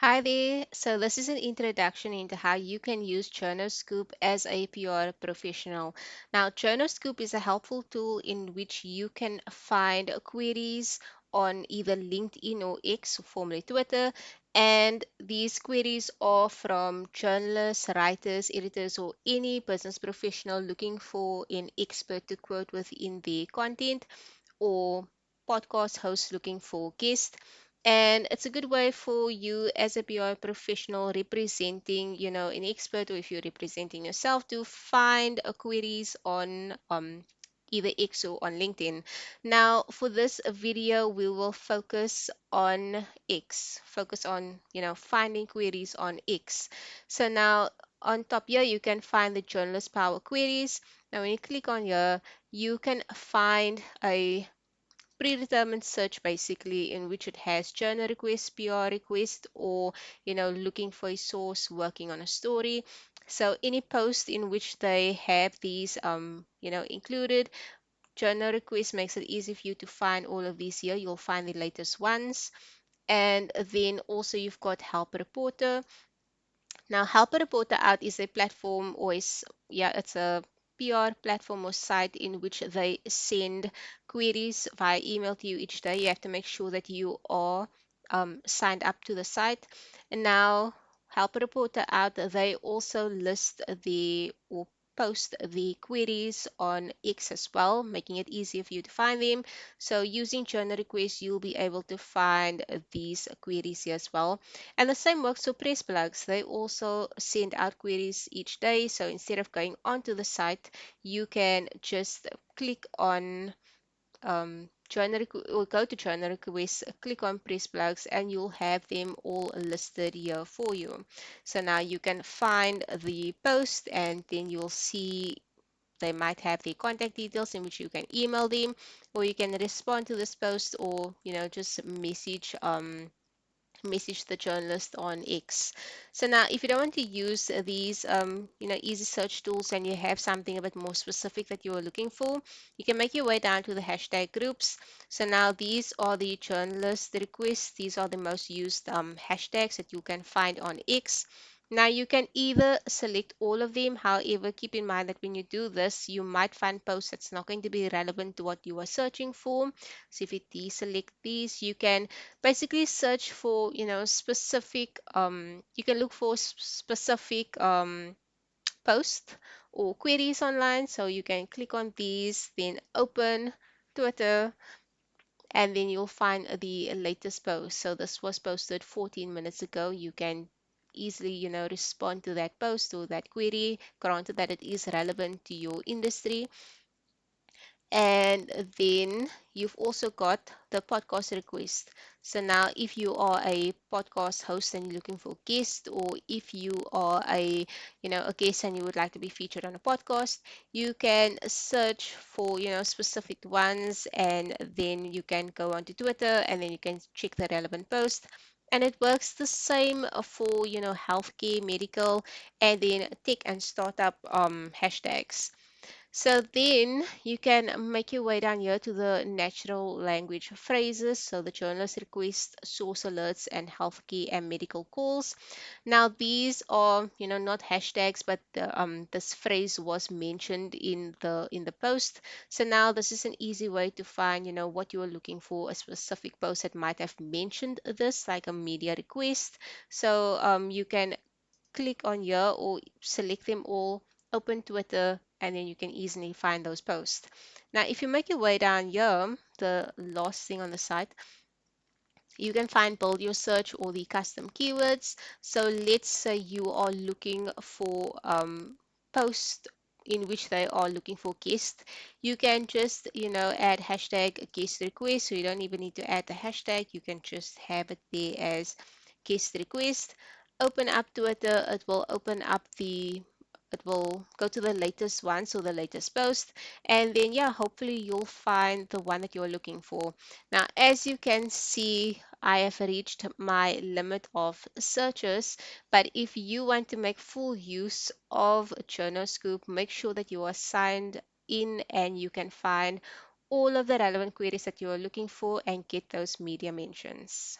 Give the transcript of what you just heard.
Hi there. So this is an introduction into how you can use Journoscoop as a PR professional. Now, Journoscoop is a helpful tool in which you can find queries on either LinkedIn or X, formerly Twitter, and these queries are from journalists, writers, editors, or any business professional looking for an expert to quote within their content or podcast hosts looking for guests. And it's a good way for you as a PR professional representing, an expert, or if you're representing yourself, to find queries on either X or on LinkedIn. Now, for this video, we will focus on X, focus on, finding queries on X. So now on top here, you can find the journalist power queries. Now, when you click on here, you can find a predetermined search basically in which it has journal request, PR request, or looking for a source working on a story. So any post in which they have these included, journal request makes it easy for you to find all of these here. You'll find the latest ones. And then also you've got help reporter. Now, Help a Reporter Out is a platform or it's a PR platform or site in which they send queries via email to you each day. You have to make sure that you are signed up to the site. And now, Help a Reporter Out, they also list the or post the queries on X as well, making it easier for you to find them. So using journal requests, you'll be able to find these queries here as well. And the same works for press plugs. They also send out queries each day. So instead of going onto the site, you can just click on or go to journal requests, click on press plugs, and you'll have them all listed here for you. So now you can find the post, and then you'll see they might have the contact details in which you can email them, or you can respond to this post, or just message the journalist on X. So now, if you don't want to use these, easy search tools, and you have something a bit more specific that you are looking for, you can make your way down to the hashtag groups. So now these are the journalist requests. These are the most used hashtags that you can find on X. Now you can either select all of them. However, keep in mind that when you do this, you might find posts that's not going to be relevant to what you are searching for. So if you deselect these, you can basically search for specific you can look for specific posts or queries online. So you can click on these, then open Twitter, and then you'll find the latest post. So this was posted 14 minutes ago. You can easily respond to that post or that query, granted that it is relevant to your industry. And then you've also got the podcast request. So now if you are a podcast host and you're looking for guests, or if you are a guest and you would like to be featured on a podcast, you can search for specific ones, and then you can go onto Twitter, and then you can check the relevant post. And it works the same for healthcare, medical, and then tech and startup hashtags. So then you can make your way down here to the natural language phrases. So the journalist request, source alerts, and healthcare and medical calls. Now these are, not hashtags, but this phrase was mentioned in the post. So now this is an easy way to find, what you are looking for, a specific post that might have mentioned this, like a media request. So you can click on here or select them all, open Twitter, and then you can easily find those posts. Now, if you make your way down here, the last thing on the site, you can find build your search or the custom keywords. So let's say you are looking for posts in which they are looking for guests. You can just add hashtag guest request, so you don't even need to add the hashtag. You can just have it there as guest request. Open up Twitter. It will go to the latest one, so the latest post, and then yeah, hopefully you'll find the one that you're looking for. Now, as you can see, I have reached my limit of searches, but if you want to make full use of Journoscoop, make sure that you are signed in and you can find all of the relevant queries that you are looking for and get those media mentions.